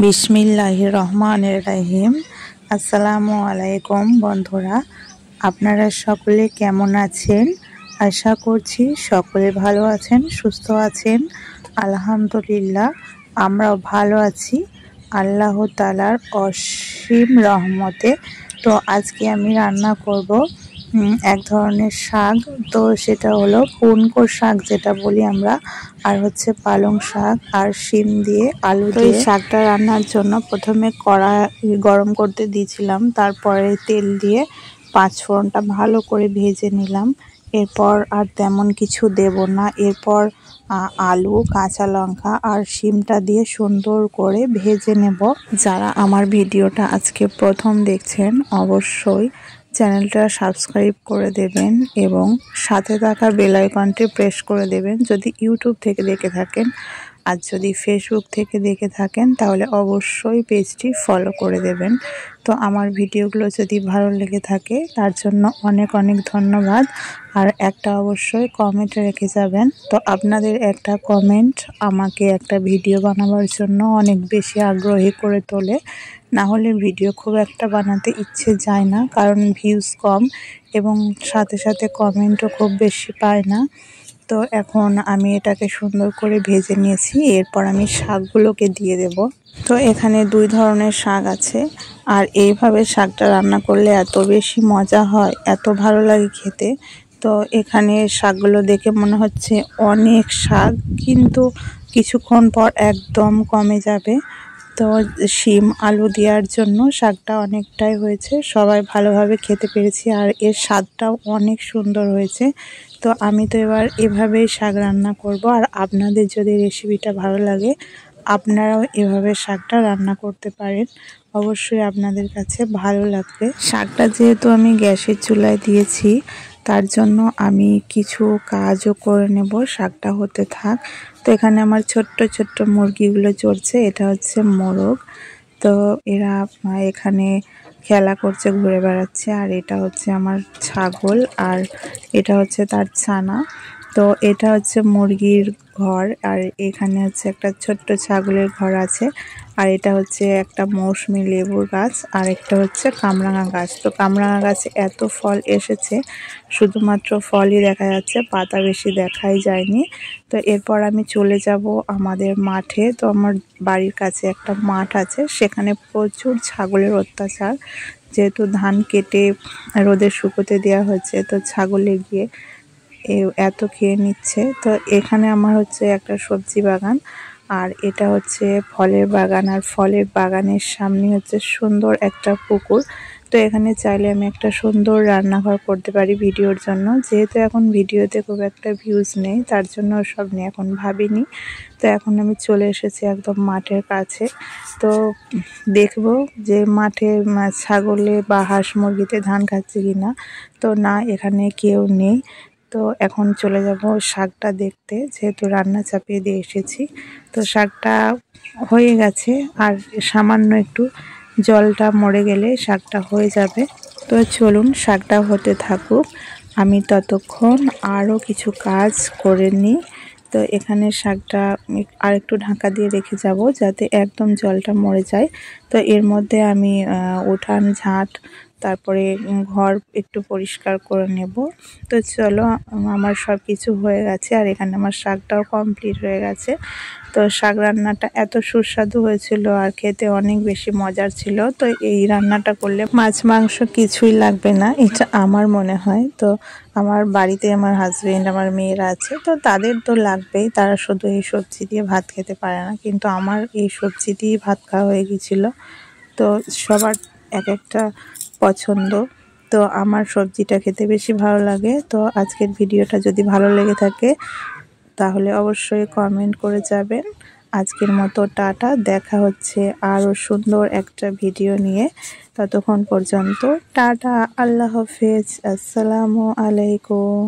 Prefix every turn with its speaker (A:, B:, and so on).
A: বিসমিল্লাহির রহমানির রহিম। আসসালামু আলাইকুম বন্ধুরা, আপনারা সকলে কেমন আছেন? আশা করছি সকলে ভালো আছেন, সুস্থ আছেন। আলহামদুলিল্লাহ, আমরাও ভালো আছি আল্লাহ তাআলার অসীম রহমতে। তো আজকে আমি রান্না করব এক ধরনের শাক। তো সেটা হলো পুনকো শাক যেটা বলি আমরা, আর হচ্ছে পালং শাক আর শিম দিয়ে আলু দিয়ে। এই শাকটা রান্নার জন্য প্রথমে কড়াই গরম করতে দিয়েছিলাম, তারপরে তেল দিয়ে পাঁচফোড়নটা ভালো করে ভেজে নিলাম। এরপর আর তেমন কিছু দেব না। এরপর আলু, কাঁচা লঙ্কা আর শিমটা দিয়ে সুন্দর করে ভেজে নেব। যারা আমার ভিডিওটা আজকে প্রথম দেখছেন অবশ্যই চ্যানেলটা সাবস্ক্রাইব করে দেবেন এবং সাথে থাকা বেল আইকনটি প্রেস করে দেবেন যদি ইউটিউব থেকে দেখে থাকেন। আর যদি ফেসবুক থেকে দেখে থাকেন তাহলে অবশ্যই পেজটি ফলো করে দেবেন। তো আমার ভিডিওগুলো যদি ভালো লেগে থাকে তার জন্য অনেক অনেক ধন্যবাদ। আর একটা অবশ্যই কমেন্ট রেখে যাবেন। তো আপনাদের একটা কমেন্ট আমাকে একটা ভিডিও বানাবার জন্য অনেক বেশি আগ্রহী করে তোলে। না হলে ভিডিও খুব একটা বানাতে ইচ্ছে যায় না, কারণ ভিউজ কম এবং সাথে সাথে কমেন্টও খুব বেশি পায় না। তো এখন আমি এটাকে সুন্দর করে ভেজে নিয়েছি। এরপর আমি শাকগুলোকে দিয়ে দেব। তো এখানে দুই ধরনের শাক আছে, আর এইভাবে শাকটা রান্না করলে এত বেশি মজা হয়, এত ভালো লাগে খেতে। তো এখানে শাকগুলো দেখে মনে হচ্ছে অনেক শাক, কিন্তু কিছুক্ষণ পর একদম কমে যাবে। তো শিম আলু দেওয়ার জন্য শাকটা অনেকটাই হয়েছে, সবাই ভালোভাবে খেতে পেরেছি আর এর স্বাদটাও অনেক সুন্দর হয়েছে। তো আমি তো এবার এভাবেই শাক রান্না করব। আর আপনাদের যদি রেসিপিটা ভালো লাগে আপনারাও এভাবে শাকটা রান্না করতে পারেন, অবশ্যই আপনাদের কাছে ভালো লাগবে। শাকটা যেহেতু আমি গ্যাসের চুলায় দিয়েছি তার জন্য আমি কিছু কাজও করে নেব, শাকটা হতে থাক। তো এখানে আমার ছোট্ট ছোট্ট মুরগিগুলো চড়ছে, এটা হচ্ছে মোরগ। তো এরা এখানে খেলা করছে, ঘুরে বেড়াচ্ছে। আর এটা হচ্ছে আমার ছাগল, আর এটা হচ্ছে তার ছানা। তো এটা হচ্ছে মুরগির ঘর, আর এখানে হচ্ছে একটা ছোট্ট ছাগলের ঘর আছে। আর এটা হচ্ছে একটা মৌসুমী লেবুর গাছ, আর একটা হচ্ছে কামরাঙা গাছ। তো কামরাঙা গাছে এত ফল এসেছে, শুধুমাত্র ফলই দেখা যাচ্ছে, পাতা বেশি দেখাই যায়নি। তো এরপর আমি চলে যাব আমাদের মাঠে। তো আমার বাড়ির কাছে একটা মাঠ আছে, সেখানে প্রচুর ছাগলের অত্যাচার। যেহেতু ধান কেটে রোদে শুকোতে দেওয়া হয়েছে, তো ছাগলে গিয়ে এত খেয়ে নিচ্ছে। তো এখানে আমার হচ্ছে একটা সবজি বাগান, আর এটা হচ্ছে ফলের বাগান। আর ফলের বাগানের সামনে হচ্ছে সুন্দর একটা পুকুর। তো এখানে চাইলে আমি একটা সুন্দর রান্নাঘর করতে পারি ভিডিওর জন্য। যেহেতু এখন ভিডিওতে খুব একটা ভিউজ নেই, তার জন্য সব নিয়ে এখন ভাবিনি। তো এখন আমি চলে এসেছি একদম মাঠের কাছে। তো দেখব যে মাঠে ছাগলে বা হাঁস মুরগিতে ধান খাচ্ছে কিনা। তো না, এখানে কেউ নেই। তো এখন চলে যাব শাকটা দেখতে, যেহেতু রান্না চাপিয়ে দিয়ে এসেছি। তো শাকটা হয়ে গেছে, আর সামান্য একটু জলটা মরে গেলে শাকটা হয়ে যাবে। তো চলুন শাকটা হতে থাকুক, আমি ততক্ষণ আরও কিছু কাজ করে নিই। তো এখানে শাকটা আর একটু ঢাকা দিয়ে রেখে যাব যাতে একদম জলটা মরে যায়। তো এর মধ্যে আমি উঠান ঝাঁট, তারপরে ঘর একটু পরিষ্কার করে নেব। তো চলো, আমার সব কিছু হয়ে গেছে, আর এখানে আমার শাকটাও কমপ্লিট হয়ে গেছে। তো শাক রান্নাটা এত সুস্বাদু হয়েছিল আর খেতে অনেক বেশি মজার ছিল। তো এই রান্নাটা করলে মাছ মাংস কিছুই লাগবে না, এটা আমার মনে হয়। তো আমার বাড়িতে আমার হাজবেন্ড, আমার মেয়েরা আছে, তো তাদের তো লাগবেই, তারা শুধু এই সবজি দিয়ে ভাত খেতে পারে না, কিন্তু আমার এই সবজি দিয়েই ভাত খাওয়া হয়ে গেছিলো। তো সবার এক একটা পছন্দ। তো আমার সবজিটা খেতে বেশি ভালো লাগে। তো আজকের ভিডিওটা যদি ভালো লেগে থাকে তাহলে অবশ্যই কমেন্ট করে যাবেন। আজকের মতো টাটা, দেখা হচ্ছে আরও সুন্দর একটা ভিডিও নিয়ে। ততক্ষণ পর্যন্ত টাটা, আল্লাহ হাফেজ, আসসালামু আলাইকুম।